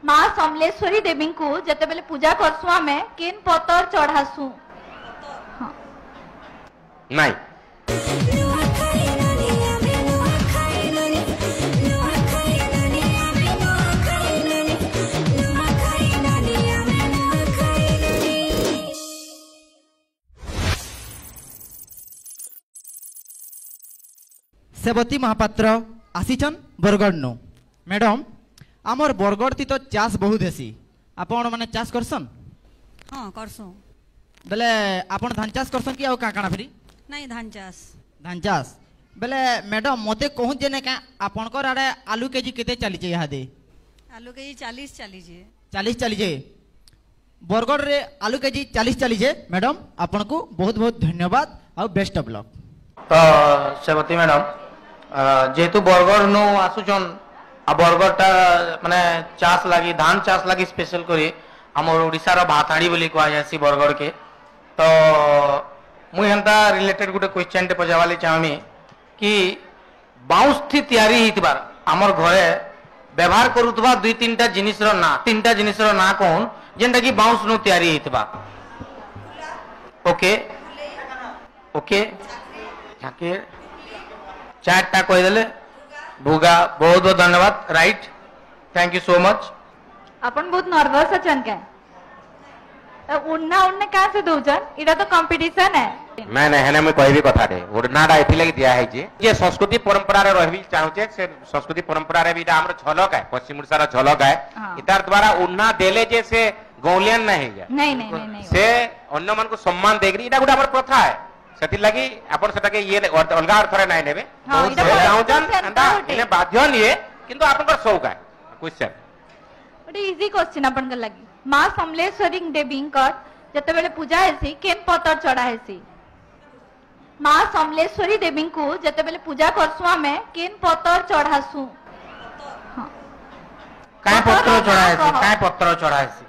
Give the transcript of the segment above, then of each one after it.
माँ समलेश्वरी देवी को जते बेले पूजा करसु आमे केन पतर चढ़ासु नहीं सेवती महापात्र आसीचन बरगढ़ नु मैडम आमर बरगढ़ थी तो चाष बहुत हेसी आपण माने चाष करसन हाँ करसु बेले आपण धान चाष करसन कि आउ का काना फिरी नहीं धान चाष बेले मैडम मते कहूं जे ने का आपनकर आड़े आलू केजी केते चली जे यहा दे आलू केजी 40 चली जे 40 चली जे बरगढ़ रे आलू केजी 40 चली जे मैडम आपन को बहुत बहुत धन्यवाद और बेस्ट ऑफ लक। तो सेवती मैडम जेहेतु बरगढ़ नु आसुचन आ बरगढ़ टा माने चाष लगी धान चाष लगी स्पेशल करी हमर ओडिसा रो भाताड़ी बोली कहा जासी बरगढ़ के तो मुई हंता रिलेटेड गुटे क्वेश्चन टे पजावाली चाहमी कि बाउंस थी तैयारी हितबार हमर घरे व्यवहार करूतबा दुई तीनटा जिनिस रो ना तीनटा जिनिस रो ना कोन जेंटा कि बाउंस नु तैयारी हितबा ओके ओके झाके चारटा कह देले भूगा बहुत बहुत धन्यवाद right thank you so much अपन बहुत नर्वस अचन के उड़ना उड़ने कहाँ से दोजन इड़ा तो कंपटीशन है मैं नहीं मैं कहबी कथा रे उड़नाटा एथि लगी दिया है जे संस्कृति परंपरा रे रहबी चाहूचे से संस्कृति परंपरा रे भी हमर झलक है पश्चिम ओडिसा रा झलक है इतार द्वारा उड़ना देले जे से गौलियन नहीं है नहीं से अन्य मन को सम्मान देगरी इटा गुडा हमर प्रथा है सेति लगी अपन सेटा के ये अलगा अर्थ रे नहीं नेबे बहुत चाहूचन अंदा इने बाध्य निए किंतु आपनकर शौक है क्वेश्चन ओटे इजी क्वेश्चन अपन के लगी माँ समलेश्वरी देवी कर जते बेले पूजा हेसी केन पतर चढ़ा हेसी माँ समलेश्वरी देवी को जते बेले पूजा करसु आमे केन पतर चढ़ासु काय पत्र चढ़ाएसी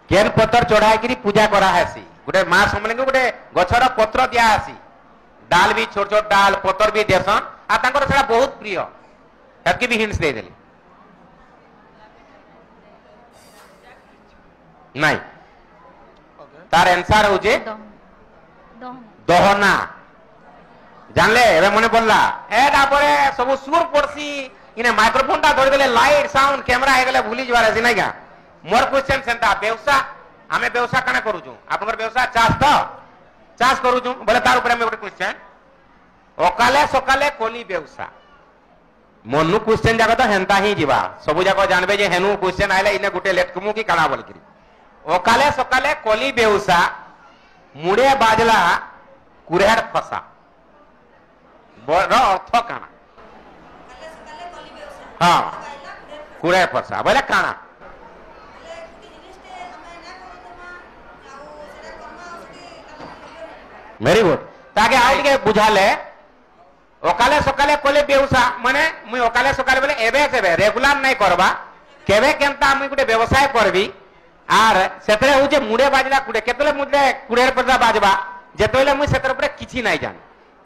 केन पत्र चढ़ाई करी पूजा करा हैसी गुटे मां समले गुटे गछर पत्र दिया हैसी डाल भी छोट छोट डाल पत्र भी देसन आ तांकर सेटा बहुत प्रिय हेतके भी हिंट्स दे देली नहीं तार आंसर हो जे दहना जानले एबे मने बोलला एटा परे सब सुर पड़सी इने माइक्रोफोन ता धरि देले लाइट साउंड कैमरा हे गेले भूली जवार है नै क्या मोर क्वेश्चन सेंता व्यवसाय हमें व्यवसाय कने करू छु आपनकर व्यवसाय चाष करू छु बोले तार ऊपर में ଗୋଟେ क्वेश्चन ओकाले सकाले कोली व्यवसाय मनु क्वेश्चन जागा तो हेंता ही जीवा सब जागा जानबे जे हेनु क्वेश्चन आइले इने गुटे लेट कमु की काना बोल करी ओकाले सकाले कोली व्यवसाय मुड़े बाजला कुरेहड़ फसा बोर अर्थ काना हाँ कुरेहड़ फसा बोले काना वेरी गुड ताके आउ के बुझाले ओकाले सकाले कोले व्यवसाय माने मुई ओकाले सकाले बोले एबे सेबे रेगुलर नहीं करबा केबे केनता मुई गुटे व्यवसाय करबी आर सेतरे हो जे मुडे बाजला कुडे केतले मुडे कुडेर पडला बाजबा जेतले मुई सेतर ऊपर किछि नाही जाने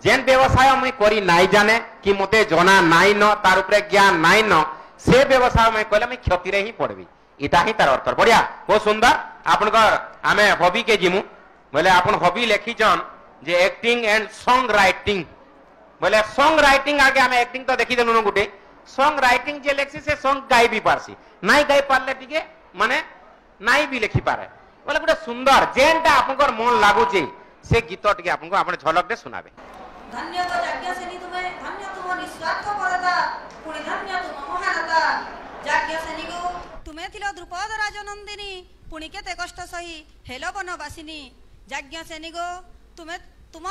जेन व्यवसाय मुई करी नाही जाने कि मते जना नाही न तार ऊपर ज्ञान नाही न से व्यवसाय मुई कहले मुई क्षति रे ही पड़बी इटा ही तार अर्थ बढ़िया बहुत सुंदर आपनकर आमे हॉबी के जिमु बोले आपन हॉबी लेखिजन जे एक्टिंग एंड सॉन्ग राइटिंग बोले सॉन्ग राइटिंग आगे हमें एक्टिंग तो देखी देनु गुटे सॉन्ग राइटिंग जे लेखसी से सॉन्ग गाई भी पारसी नाही गाई पारले टिके माने नाही भी लिखि पारे बोले गुटे सुंदर जेनटा आपनकर मन लागु जे से गीत टिके आपनको आपन झलक दे सुनाबे धन्य तो जाज्ञा सेनी तुम्हें धन्य तुम निस्वार्थ परता पुणी धन्य तुम महानता जाज्ञा सेनी को तुम्हें थिलो द्रुपद राजनंदिनी पुणी केते कष्ट सही हेलो बनवासिनी जाज्ञा सेनी गो तुम्हें तुम